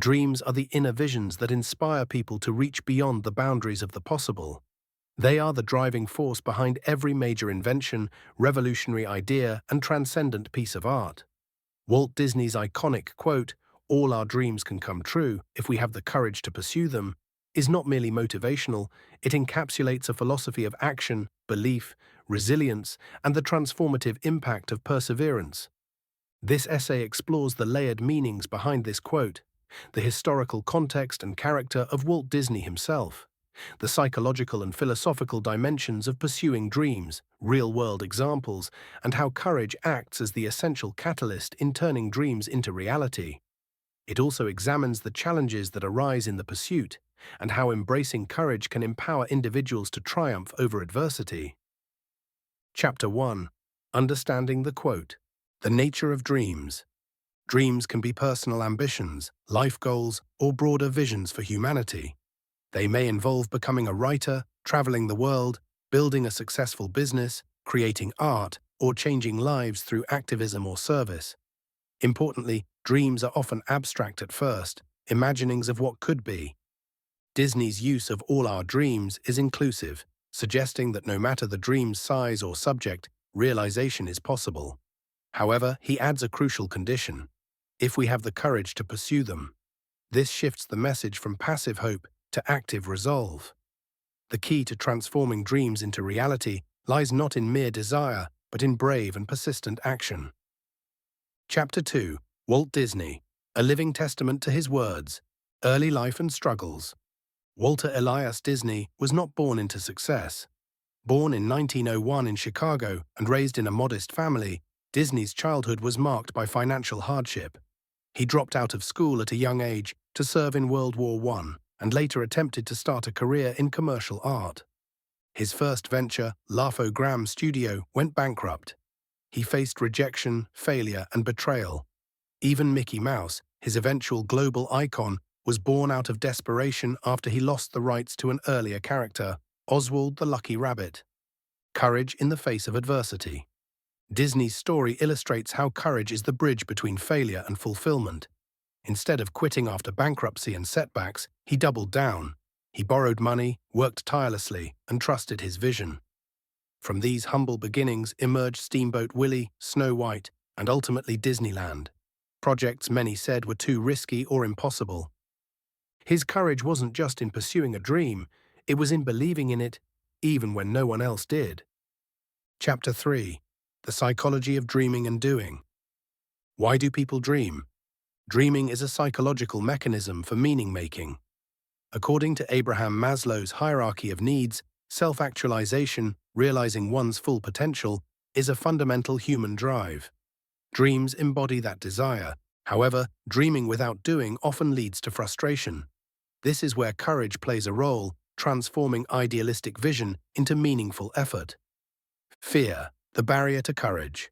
Dreams are the inner visions that inspire people to reach beyond the boundaries of the possible. They are the driving force behind every major invention, revolutionary idea, and transcendent piece of art. Walt Disney's iconic quote, "All our dreams can come true if we have the courage to pursue them," is not merely motivational, it encapsulates a philosophy of action, belief, resilience, and the transformative impact of perseverance. This essay explores the layered meanings behind this quote, the historical context and character of Walt Disney himself, the psychological and philosophical dimensions of pursuing dreams, real-world examples, and how courage acts as the essential catalyst in turning dreams into reality. It also examines the challenges that arise in the pursuit and how embracing courage can empower individuals to triumph over adversity. Chapter 1. Understanding the quote. The nature of dreams. Dreams can be personal ambitions, life goals, or broader visions for humanity. They may involve becoming a writer, traveling the world, building a successful business, creating art, or changing lives through activism or service. Importantly, dreams are often abstract at first, imaginings of what could be. Disney's use of "all our dreams" is inclusive, suggesting that no matter the dream's size or subject, realization is possible. However, he adds a crucial condition: if we have the courage to pursue them. This shifts the message from passive hope to active resolve. The key to transforming dreams into reality lies not in mere desire, but in brave and persistent action. Chapter 2. Walt Disney, a living testament to his words. Early life and struggles. Walter Elias Disney was not born into success. Born in 1901 in Chicago and raised in a modest family, Disney's childhood was marked by financial hardship. He dropped out of school at a young age to serve in World War I and later attempted to start a career in commercial art. His first venture, Laugh-O-Gram Studio, went bankrupt. He faced rejection, failure, and betrayal. Even Mickey Mouse, his eventual global icon, was born out of desperation after he lost the rights to an earlier character, Oswald the Lucky Rabbit. Courage in the face of adversity. Disney's story illustrates how courage is the bridge between failure and fulfillment. Instead of quitting after bankruptcy and setbacks, he doubled down. He borrowed money, worked tirelessly, and trusted his vision. From these humble beginnings emerged Steamboat Willie, Snow White, and ultimately Disneyland. Projects many said were too risky or impossible. His courage wasn't just in pursuing a dream, it was in believing in it, even when no one else did. Chapter 3. The psychology of dreaming and doing. Why do people dream? Dreaming is a psychological mechanism for meaning-making. According to Abraham Maslow's hierarchy of needs, self-actualization, realizing one's full potential, is a fundamental human drive. Dreams embody that desire. However, dreaming without doing often leads to frustration. This is where courage plays a role, transforming idealistic vision into meaningful effort. Fear, the barrier to courage.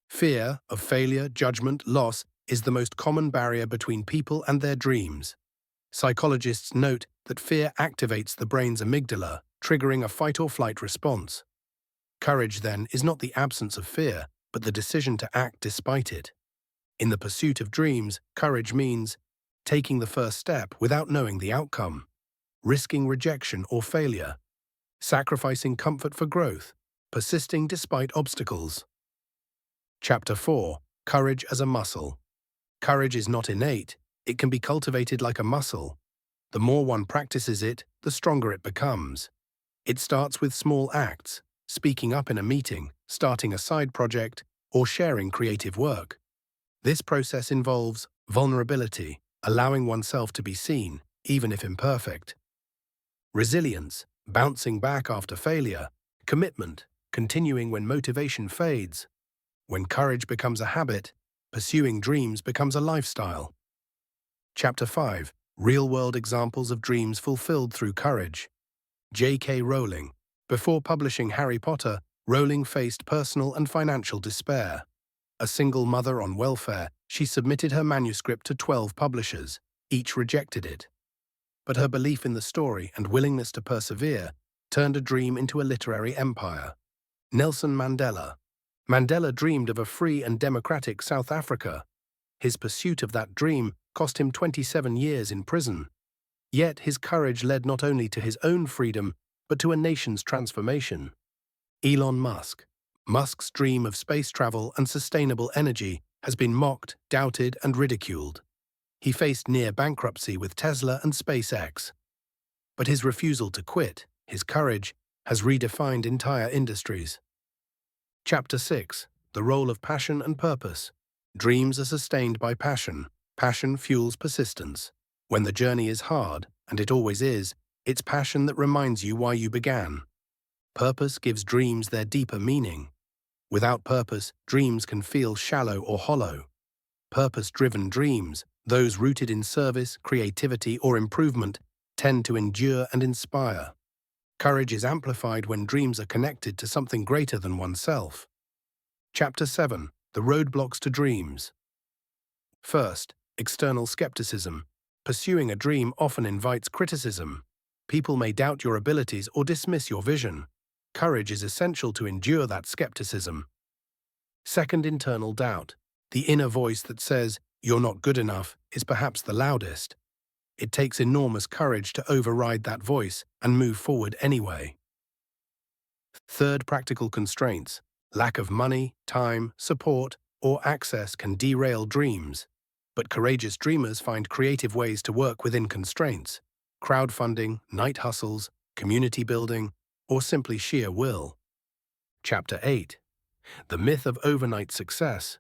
Fear of failure, judgment, loss is the most common barrier between people and their dreams. Psychologists note that fear activates the brain's amygdala, triggering a fight-or-flight response. Courage, then, is not the absence of fear, but the decision to act despite it. In the pursuit of dreams, courage means taking the first step without knowing the outcome, risking rejection or failure, sacrificing comfort for growth, persisting despite obstacles. Chapter 4. Courage as a muscle. Courage is not innate, it can be cultivated like a muscle. The more one practices it, the stronger it becomes. It starts with small acts, speaking up in a meeting, starting a side project, or sharing creative work. This process involves vulnerability, allowing oneself to be seen, even if imperfect. Resilience, bouncing back after failure. Commitment, continuing when motivation fades. When courage becomes a habit, pursuing dreams becomes a lifestyle. Chapter 5. Real-world examples of dreams fulfilled through courage. J.K. Rowling. Before publishing Harry Potter, Rowling faced personal and financial despair. A single mother on welfare, she submitted her manuscript to 12 publishers. Each rejected it. But her belief in the story and willingness to persevere turned a dream into a literary empire. Nelson Mandela. Mandela dreamed of a free and democratic South Africa. His pursuit of that dream cost him 27 years in prison. Yet his courage led not only to his own freedom, but to a nation's transformation. Elon Musk. Musk's dream of space travel and sustainable energy has been mocked, doubted, and ridiculed. He faced near bankruptcy with Tesla and SpaceX. But his refusal to quit, his courage, has redefined entire industries. Chapter 6. The role of passion and purpose. Dreams are sustained by passion. Passion fuels persistence. When the journey is hard, and it always is, it's passion that reminds you why you began. Purpose gives dreams their deeper meaning. Without purpose, dreams can feel shallow or hollow. Purpose-driven dreams, those rooted in service, creativity, or improvement, tend to endure and inspire. Courage is amplified when dreams are connected to something greater than oneself. Chapter 7. The roadblocks to dreams. First, external skepticism. Pursuing a dream often invites criticism. People may doubt your abilities or dismiss your vision. Courage is essential to endure that skepticism. Second, internal doubt. The inner voice that says, "You're not good enough," is perhaps the loudest. It takes enormous courage to override that voice and move forward anyway. Third, practical constraints. Lack of money, time, support, or access can derail dreams. But courageous dreamers find creative ways to work within constraints. Crowdfunding, night hustles, community building, or simply sheer will. Chapter 8. The myth of overnight success.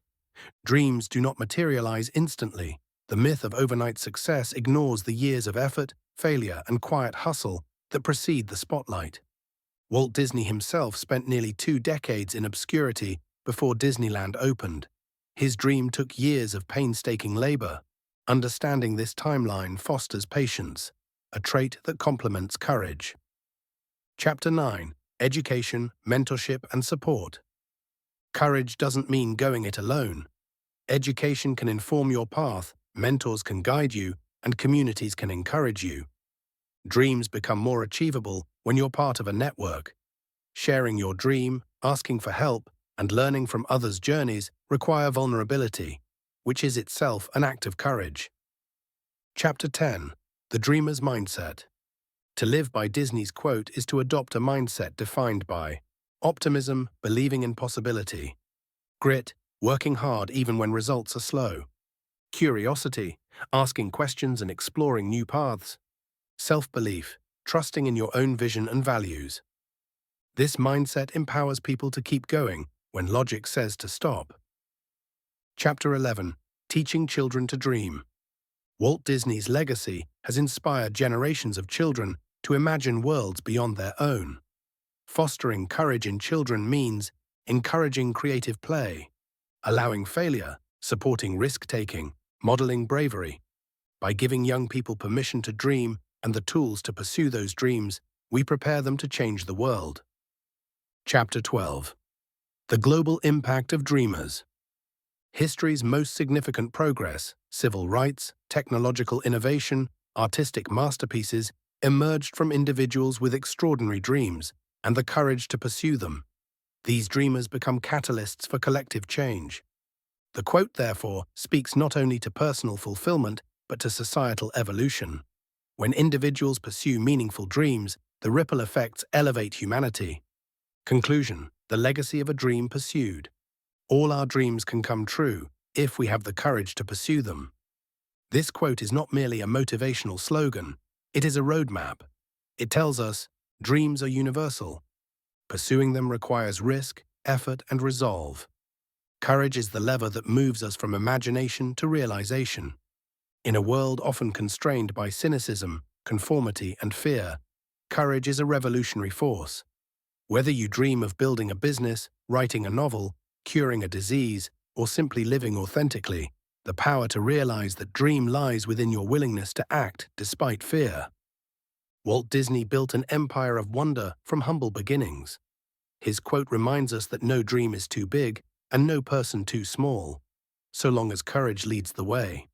Dreams do not materialize instantly. The myth of overnight success ignores the years of effort, failure, and quiet hustle that precede the spotlight. Walt Disney himself spent nearly 2 decades in obscurity before Disneyland opened. His dream took years of painstaking labor. Understanding this timeline fosters patience, a trait that complements courage. Chapter 9. Education, mentorship, and support. Courage doesn't mean going it alone. Education can inform your path, mentors can guide you, and communities can encourage you. Dreams become more achievable when you're part of a network. Sharing your dream, asking for help, and learning from others' journeys require vulnerability, which is itself an act of courage. Chapter 10. The Dreamer's Mindset. To live by Disney's quote is to adopt a mindset defined by optimism, believing in possibility; grit, working hard even when results are slow; curiosity, asking questions and exploring new paths; self-belief, trusting in your own vision and values. This mindset empowers people to keep going when logic says to stop. Chapter 11. Teaching children to dream. Walt Disney's legacy has inspired generations of children to imagine worlds beyond their own. Fostering courage in children means encouraging creative play, allowing failure, supporting risk-taking, modeling bravery. By giving young people permission to dream and the tools to pursue those dreams, we prepare them to change the world. Chapter 12. The global impact of dreamers. History's most significant progress, civil rights, technological innovation, artistic masterpieces, emerged from individuals with extraordinary dreams and the courage to pursue them. These dreamers become catalysts for collective change. The quote, therefore, speaks not only to personal fulfillment, but to societal evolution. When individuals pursue meaningful dreams, the ripple effects elevate humanity. Conclusion: the legacy of a dream pursued. All our dreams can come true if we have the courage to pursue them. This quote is not merely a motivational slogan, it is a roadmap. It tells us, dreams are universal. Pursuing them requires risk, effort, and resolve. Courage is the lever that moves us from imagination to realization. In a world often constrained by cynicism, conformity, and fear, courage is a revolutionary force. Whether you dream of building a business, writing a novel, curing a disease, or simply living authentically, the power to realize that dream lies within your willingness to act despite fear. Walt Disney built an empire of wonder from humble beginnings. His quote reminds us that no dream is too big and no person too small, so long as courage leads the way.